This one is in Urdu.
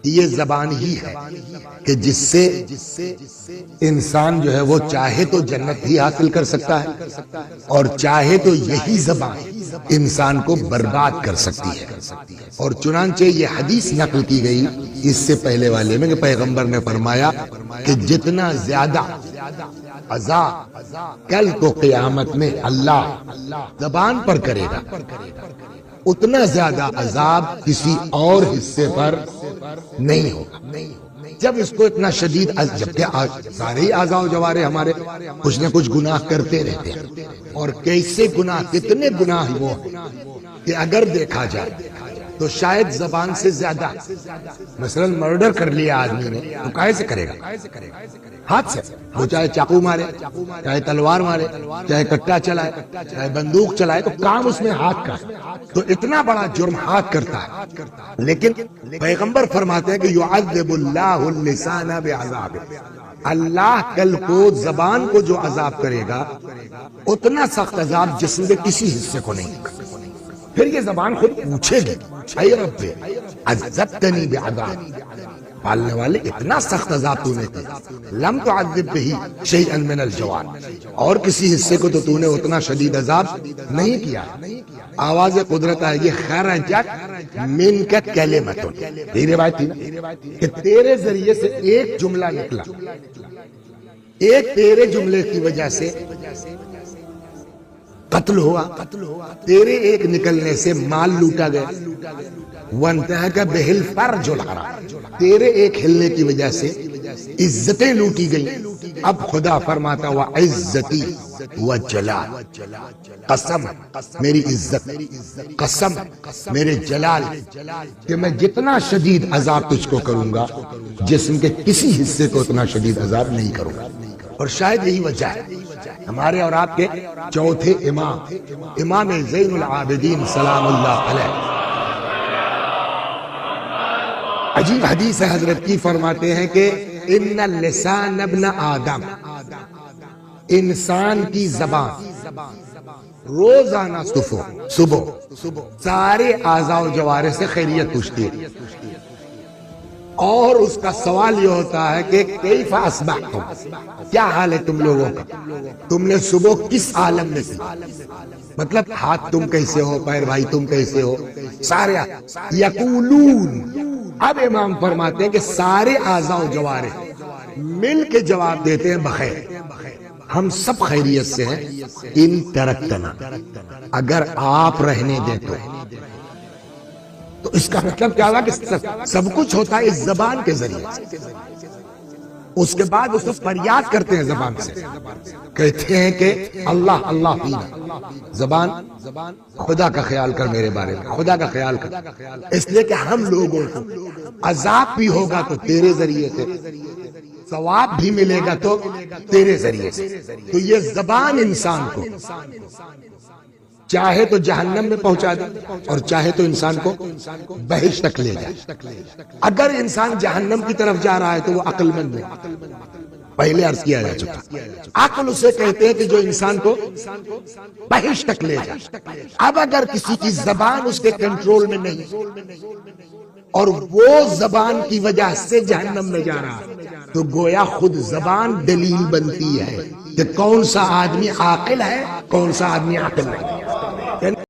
یہ زبان ہی ہے کہ جس سے انسان جو ہے وہ چاہے تو جنت ہی حاصل کر سکتا ہے اور چاہے تو یہی زبان انسان کو برباد کر سکتی ہے۔ اور چنانچہ یہ حدیث نقل کی گئی اس سے پہلے والے میں کہ پیغمبر نے فرمایا کہ جتنا زیادہ عذاب کل کو قیامت میں اللہ زبان پر کرے گا اتنا زیادہ عذاب کسی اور حصے پر نہیں ہوگا۔ جب اس کو اتنا شدید جبکہ سارے ہی اعضاء و جوارح ہمارے کچھ نہ کچھ گناہ کرتے رہتے ہیں، اور کیسے گناہ، کتنے گناہ وہ کہ اگر دیکھا جائے تو شاید زبان سے زیادہ، مثلا مرڈر کر لیا آدمی نے تو کہے سے کرے گا؟ ہاتھ سے، وہ چاہے چاقو مارے، چاہے تلوار مارے، چاہے کٹا چلائے، چاہے بندوق چلائے، تو کام اس میں ہاتھ کا، تو اتنا بڑا جرم ہاتھ کرتا ہے۔ لیکن پیغمبر فرماتے ہیں کہ یعذب اللہ اللسان بعذاب، اللہ کل کو زبان کو جو عذاب کرے گا اتنا سخت عذاب جسم کے کسی حصے کو نہیں ہوگا۔ پھر یہ زبان خود پوچھے گی، اے رب عذبتنی بعذاب، پالنے والے اتنا سخت عذاب تو نے دیا، لم تعذب بہ شیئا من الجوار، اور کسی حصے کو تو نے اتنا شدید عذاب نہیں کیا۔ آواز قدرت آئے گی، خرجت منک کلمۃ، یہ روایت تھی نا کہ تیرے ذریعے سے ایک جملہ نکلا، ایک تیرے جملے کی وجہ سے قتل ہوا، تیرے ایک نکلنے سے مال لوٹا گیا، وانتهك به الفرج الحرام، تیرے ایک ہلنے کی وجہ سے عزتیں لوٹی گئیں۔ اب خدا فرماتا وعزتی وجلال، قسم میری عزت، قسم میرے جلال کہ میں جتنا شدید عذاب تجھ کو کروں گا جسم کے کسی حصے کو اتنا شدید عذاب نہیں کروں گا۔ اور شاید یہی وجہ ہے ہمارے اور آپ کے چوتھے امام، امام زین العابدین سلام اللہ علیہ، عجیب حدیث ہے حضرت کی، فرماتے ہیں کہ ان اللسان ابن آدم، انسان کی زبان روزانہ صبح سارے اعضاء و جوارح سے خیریت پوچھتی ہے، اور اس کا سوال یہ ہوتا ہے کہ کیف اصبحتم، کیا حال ہے تم لوگوں کا، تم نے صبح کس عالم میں تھی، مطلب ہاتھ تم کیسے ہو، پیر بھائی تم کیسے ہو، سارے یقولون۔ اب امام فرماتے ہیں کہ سارے اعضاء و جوارح مل کے جواب دیتے ہیں بخیر، ہم سب خیریت سے ہیں، ان ترکتنا، اگر آپ رہنے دیں تو اس کا مطلب کیا ہوا کہ سب کچھ ہوتا ہے اس زبان کے ذریعے۔ اس کے بعد اس کو فریاد کرتے ہیں زبان سے، کہتے ہیں کہ اللہ اللہ فینا، زبان خدا کا خیال کر میرے بارے میں، خدا کا خیال کر، اس لیے کہ ہم لوگوں کو عذاب بھی ہوگا تو تیرے ذریعے سے، ثواب بھی ملے گا تو تیرے ذریعے سے۔ تو یہ زبان انسان کو چاہے تو جہنم میں پہنچا دے اور چاہے تو انسان کو بہشت تک لے جائے۔ اگر انسان جہنم کی طرف جا رہا ہے تو وہ عقل مند ہے، پہلے عرض کیا جا چکا، عقل اسے کہتے ہیں کہ جو انسان کو بہشت تک لے جائے۔ اب اگر کسی کی زبان اس کے کنٹرول میں نہیں اور وہ زبان کی وجہ سے جہنم میں جا رہا تو گویا خود زبان دلیل بنتی ہے کہ کون سا آدمی عاقل ہے، کون سا آدمی عاقل نہیں ہے۔